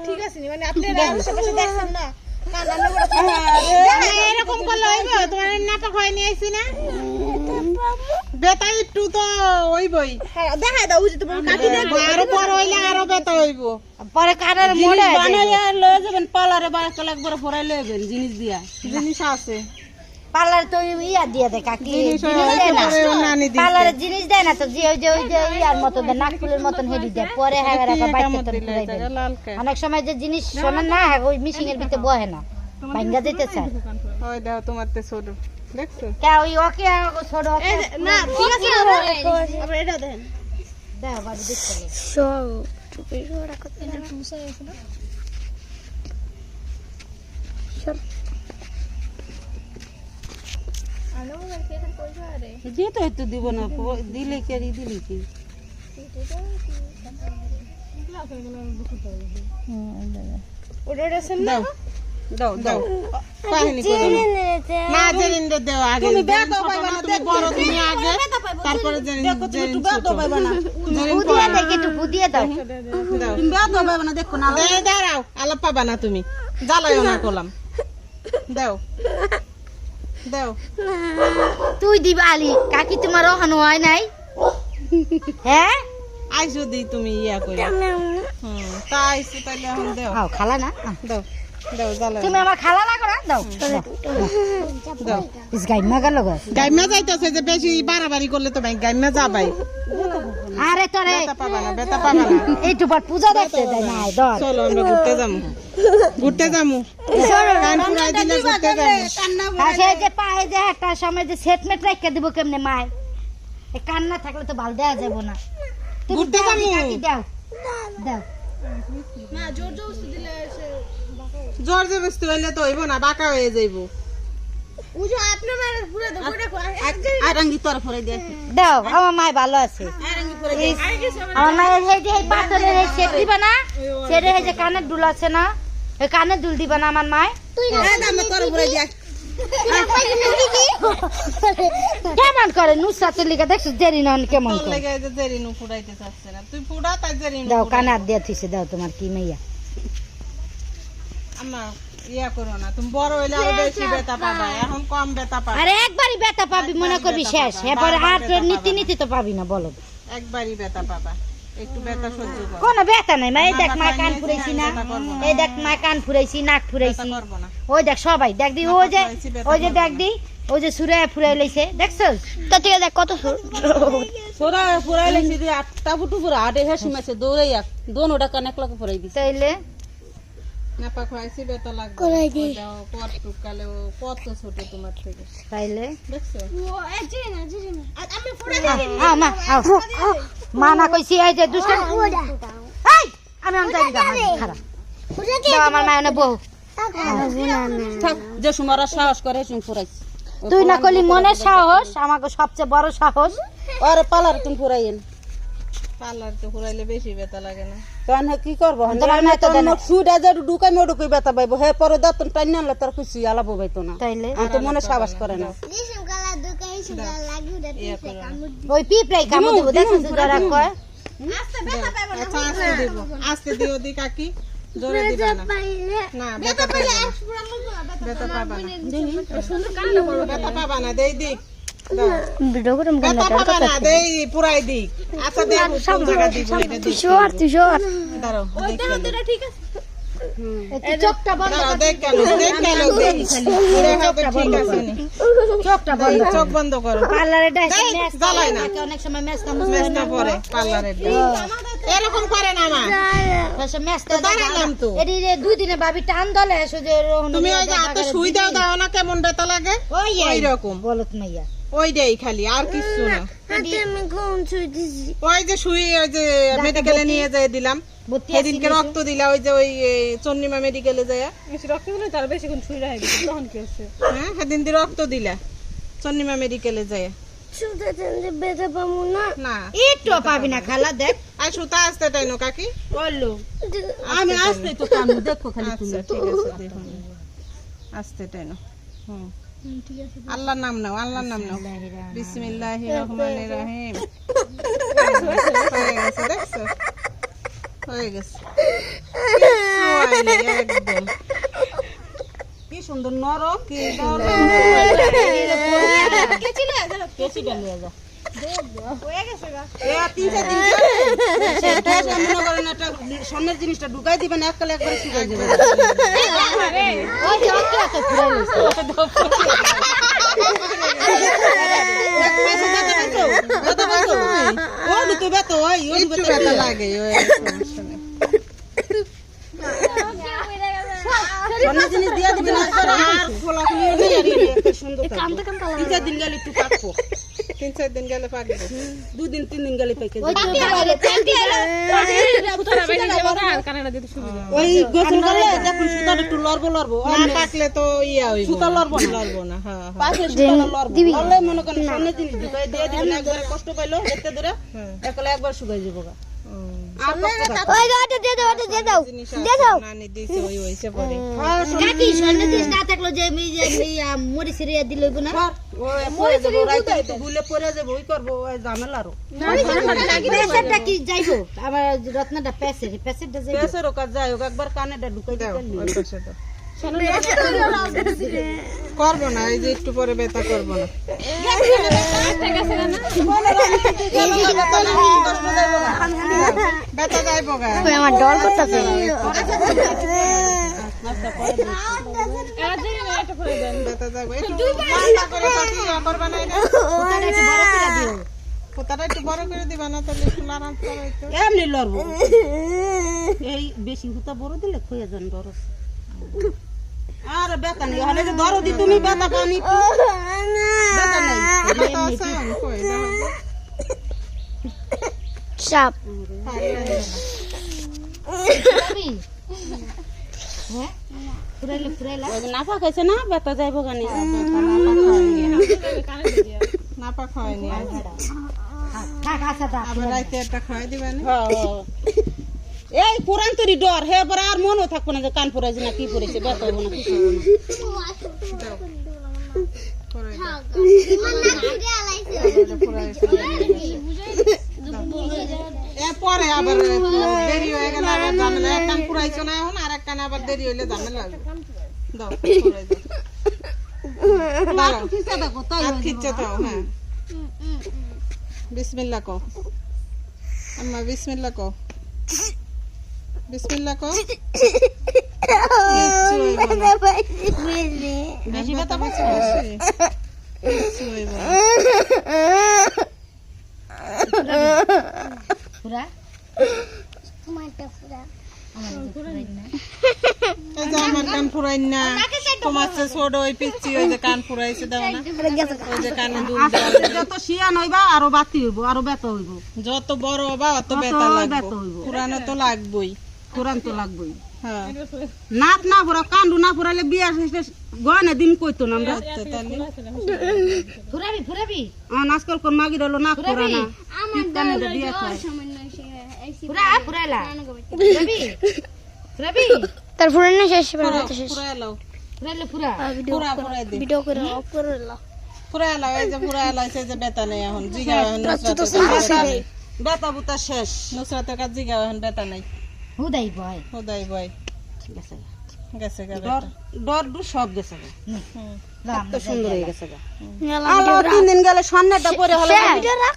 ঠিক আছে মানে আপনি আশেপাশে দেখছেন না এরকম করলে হইব তোমার নাটক হয় নিয়ে আইছি না বেতা একটু তো হইবই দেখাই দাও যে তোমার কাটি দেখো আরো বড় হইলে আরো বেতা হইব পরে কাটার মোড়ে বানাইয়া লয়ে যাবেন পালারে বাড়াকে একবার ভরাই লইবেন জিনিস দিয়া জিনিস আছে পার্লার তো ইয়া দিয়ে দেয় কাকি জিনিস দেয় না পার্লারের জিনিস দেয় না তো যে ওই যে ইয়ার মতন নাকফুলের মতন হেডি দেয় পরে হ্যাঁ রাখা বাইতে তো ঘুরাই দেয় অনেক সময় যে জিনিস শোনেন না ওই মিশিং এর ভিতরে বহে না ভাঙ্গা যেতে চায় ওই দাও তোমার তে ছোট দেখছো কে ওই ওকে ছোট না ঠিক আছে আবার এটা দেন দাও বাড়ি দেখতে সব টুপি রাখো এটা টুসা আছে না সব আনো আর কে কই যারে যেতে হয়তো দিব না দিলে কি আর দিলে কি ওটা আছে না দাও দাও কাহিনী করো না জেরিন দাও আগে তুমি বেতা পাইবা না তুমি বড় তুমি আগে তারপরে জেরিন জেরিন ছোট পাইবা না জেরিন বুদিয়া দেখি একটু বুদিয়া দাও দাও তুমি বেতা পাইবা না দেখো না দাঁড়াও আলাপ পাবা না তুমি জ্বালাইও না কলাম দাও দাও তুই দিবা আলি কাকি তোমার রহানো হয় নাই হ্যাঁ আইসো দি তুমি ইয়া করে তা আইসো তাইলে এখন দাও আও খালা না দাও দাও জ্বালাও তুমি আমার খালা লাগো না দাও দাও ইস গাইমা গেল গো গাইমা যাইতাছে যে বেশি বাড়াবাড়ি করলে তো ভাই গাইমা যাবাই আরে তোরে বেতা পাবা না বেতা পাবা না এইটু পর পূজা দেখতে যাই না ধর চলো আমরা ঘুরতে যাবো ঘুরতে যাবো কান পুরাই দিলে ঘুরতে যাবো আসে যে পায়ে যে একটা সময় যে সেটমেট রাখতে দিব কেমনে মায় এই কান্না থাকলে তো ভাল দেয়া যাব না তুমি ঘুরতে দাও, যাবো। কাকি দাও দাও না জোর জবরদস্তি দিলে জোর জবরদস্তি হইলে তো হইব না বাঁকা হয়ে যাইব উজো আপনি মার পুরো তো আর আঙ্গি তোর ফরে দিয়ে দাও আমার মায় ভালো আছে আমার মায়ের এই যে এই পাথরের এই সেট দিবা না সেটে এই যে কানের দুল আছে না এই কানের দুল দিবা না আমার মায় আমি তোর ফরে দিয়ে কেমন করে নুসাতে লিখে দেখছো জেরি নন কেমন তোর করে লেগে যে জেরিনু ফুড়াইতে চাচ্ছে না তুই ফুড়া তাই জেরিনু দাও কানার দিয়ে থিসে দাও তোমার কি মাইয়া আম্মা ইয়া করো না তুমি বড় হইলে আরো বেশি বেতা পাবা এখন কম বেতা পাবা আরে একবারই বেতা পাবি মনে করবি শেষ এরপর আর নীতি নীতি তো পাবি না বলো একবারই বেতা পাবা একটু বেতা সহ্য কর কোন বেতা নাই মা এই দেখ মা কান ফুরাইছি না এই দেখ মা কান ফুরাইছি নাক ফুরাইছি করবো না ওই দেখ সবাই দেখ দি ওই যে দেখ দি ওই যে সুরে ফুরাই লইছে দেখছো তো ঠিক আছে কত সোরা ফরাই লেছি দিয়ে আটটা ফুটু পুরো আটে হেসি মেছে দৌড়াই এক দোনোটা কান এক লাখ ফরাই দিছে তাইলে নাপা খাইছি বেতা লাগবে করাই দি। দাও কত টুকালে ও কত ছোট তোমার থেকে তাইলে দেখছো আমি আও মা আও মা না কইছি এই যে দুষ্ট এই আমি আম যাই না খারাপ দাও আমার মায়নে বউ থাক যে সুমারা সাহস করে শুন ফরাইছি তুই না কলি মনের সাহস আমাকে সবচেয়ে বড় সাহস আর পালার তুমি ফরাইয়েন পার্লার তো ফুরাইলে বেশি বেতা লাগে না তখন কি করবো তোমার মেয়ে তো জানে। সুইটা যে ঢুকাই মোড়ুকুই বেতা পাইবো হে পরে দাঁতন টাইন আনলে তোর খুশি আলাপো পাইতো না তাইলে আমি তো মনে সাবাস করে না ইয়া করো না ওই পিঁপড়াই কামড় দেবো দেখছো যারা কয় আচ্ছা আস্তে দিব আস্তে দিও দি কাকি জোরে দিবা না না বেতা পাইলে বেতা পাবা না বেতা পাবা না দেই দিক ভিডিও করে বেতা পাবা না দেই পুরাই দিক আচ্ছা দেখ কোন জায়গা দিব এটা দিক তুষার দাঁড়াও দেখ ঠিক আছে একটু চোখটা বন্ধ দাঁড়াও দেখ কেন দেখ ঠিক আছে নি চোখটা বন্ধ চোখ বন্ধ করো পার্লারে ডাইছে দেখ, ম্যাচ জ্বালাই না। অনেক সময় ম্যাচ কামড় মেসটা পরে পার্লারে এরকম করে না মা ফসে ম্যাচ তো দাঁড়ালাম তো। এডি রে দুই দিনে ভাবি টান দলে সুজে রোহন তুমি ওই যে হাতে সুই দাও দাও না কেমন বেতা লাগে ওই ওই রকম বলত মাইয়া ওইটাই খালি আর কিছু না আমি কোন ছুঁই দিছি ওই যে সুই ওই যে মেডিকেলে নিয়ে যায় দিলাম ভর্তি সেদিনকে রক্ত দিলা ওই যে ওই চন্নিমা মেডিকেলে যায় রক্ত দিলে তার বেশিক্ষণ শুই রাখে তখন কি হচ্ছে হ্যাঁ সেদিন দিয়ে রক্ত দিলা চন্নিমা মেডিকেলে যায় সুতা টানলে বেঁধে পাবো না না একটু পাবি না খালা দেখ আর সুতা আসতে তাই না কাকি বললো আমি আসতে তো কানু দেখো খালি আচ্ছা ঠিক আছে দেখুন আসতে তাই না হুম আল্লাহর নাম নাও আল্লাহর নাম নাও বিসমিল্লাহির রহমানির রহিম হয়ে গেছে দেখছো হয়ে গেছে কিচ্ছু একদম কি সুন্দর নরম কি নরম কেচিটা নিয়ে যা স্বর্ণের জিনিসটা ঢুকাই দিবেন এককালে একবার শুকাই যাবে ওই যে ওকে এত ফুরাইছে একটু ব্যথা লাগে ওই সমস্যা নেই। স্বর্ণের জিনিস দিয়ে দিবেন একবার আর খোলাখুলি নেই আর একটা সুন্দর থাকবে। 3-4 দিন গেলে একটু পাকবো 3-4 দিন গেলে পাকবে 2 দিন 3 দিন গেলে পাকে ওই তো ওই গোসল করলে দেখুন সুতাটা একটু লড়বো লড়বো না পাকলে তো ইয়া হইব সুতা লড়বো না লড়বো না হ্যাঁ হ্যাঁ পাশে সুতাটা লড়বো লড়লে মনে করেন স্বর্ণের জিনিস ঢুকাই দিয়ে দিবেন একবার কষ্ট পাইলো দেখতে ধরে একলে একবার শুকাই যাবো গা আর কষ্ট থাকবে ওই গাটা দিয়ে দাও, ওটা দিয়ে দাও। জিনিস আছে নানি দিছে ওই হইছে পরে কাকি স্বর্ণের জিনিস না থাকলো যে মরি সিরিয়া দিল না পরে যাবো রাইতে তো ভুলে পরে যাবো ওই করবো ওই ঝামেলা আরো প্যাসেটটা কি যাইবো আমার রত্নটা প্যাসেটটা যাইবো পেঁচেরও কাজ যাই হোক একবার কানেটা ঢুকাই দাও দিতে ওই পাশে দাও করবো না এই যে একটু পরে ব্যথা করবো না ব্যথা যাইবো গা আমার ডর করতেছে ব্যথা যাইবো একটু ঠান্ডা করে পাতি করবা না এটা কোথাটা একটু বড় করে দিবা না তাহলে একটু আরাম করে একটু এমনি লড়বো এই বেশি হুতা বড় দিলে খুঁয়ে যান দরস আর ব্যথা নেই হলে যে দরদি তুমি ব্যথা পানি ব্যথা নেই ব্যথা আছে কই দাও সাপ ফুরাইলা ওই যে নাফা খাইছে না ব্যথা যাইবো গানি নাপা খাওয়াইনি থাক আচ্ছা থাক আবার রাইতে একটা খাওয়াই দিবা না এই কোরআন তরি ডর হে পরে আর মনও থাকবো না যে কান পড়াইছে না কি পড়েছে ব্যথা হবো না কিছু হবো না করে দাও এরপরে আবার দেরি হয়ে গেলে আবার ঝামেলা এক কান পুরাইছো না এখন আর এক কান আবার দেরি হইলে ঝামেলা হবে দাও পুরাই দাও দাঁড়াও খিচা দেখো তাই হাত খিচ্ছে দাও হ্যাঁ বিসমিল্লাহ কও আম্মা বিসমিল্লাহ কও বিসমিল্লাহ কও কিচ্ছু হইব না। বেশি ব্যথা বেশি কিচ্ছু হইব না। পুরা এই যে আমার কান ফুরাইন না তোমার চেয়ে ছোট ওই পিচ্ছি ওই যে কান ফুরাইছে দাও না ওই যে কানে দুল দাও যত শিয়ান হইবা আরো বাতি হইব আরো ব্যথা হইব যত বড় হবা অত ব্যথা লাগবে ব্যথা হইব। পুরানো তো লাগবেই কোরআন তো লাগবেই হ্যাঁ নাক না পুরা কান্দু না পুরালে বিয়া শেষে গয়না দিন কইতো না আমরা আচ্ছা তাহলে ফুরাবি আজকাল কোন মাগি রইলো নাক পুরা না কানে দিয়া খায় ফুরাইলা ফুরাবি তার ফুরানো শেষ ফুরাই লাও ফুরাইলে ফুরা ফুরাই দে ভিডিও করে অফ করে দাও ফুরাই লাও এই যে ফুরাই লাইছে যে ব্যথা নেই এখন জিগা এখন ব্যথা বুতা শেষ নুসরাতের কাছে জিগা এখন ব্যথা নাই হুদাই ভয় হোদাই বয় গেছে গা। গেছে গা ডর ডর ডু সব গেছে গা। দাম এত সুন্দর হয়ে গেছে গা। মেলা আলো 3 দিন গেলে সামনেটা পরে হলো ভিডিও রাখ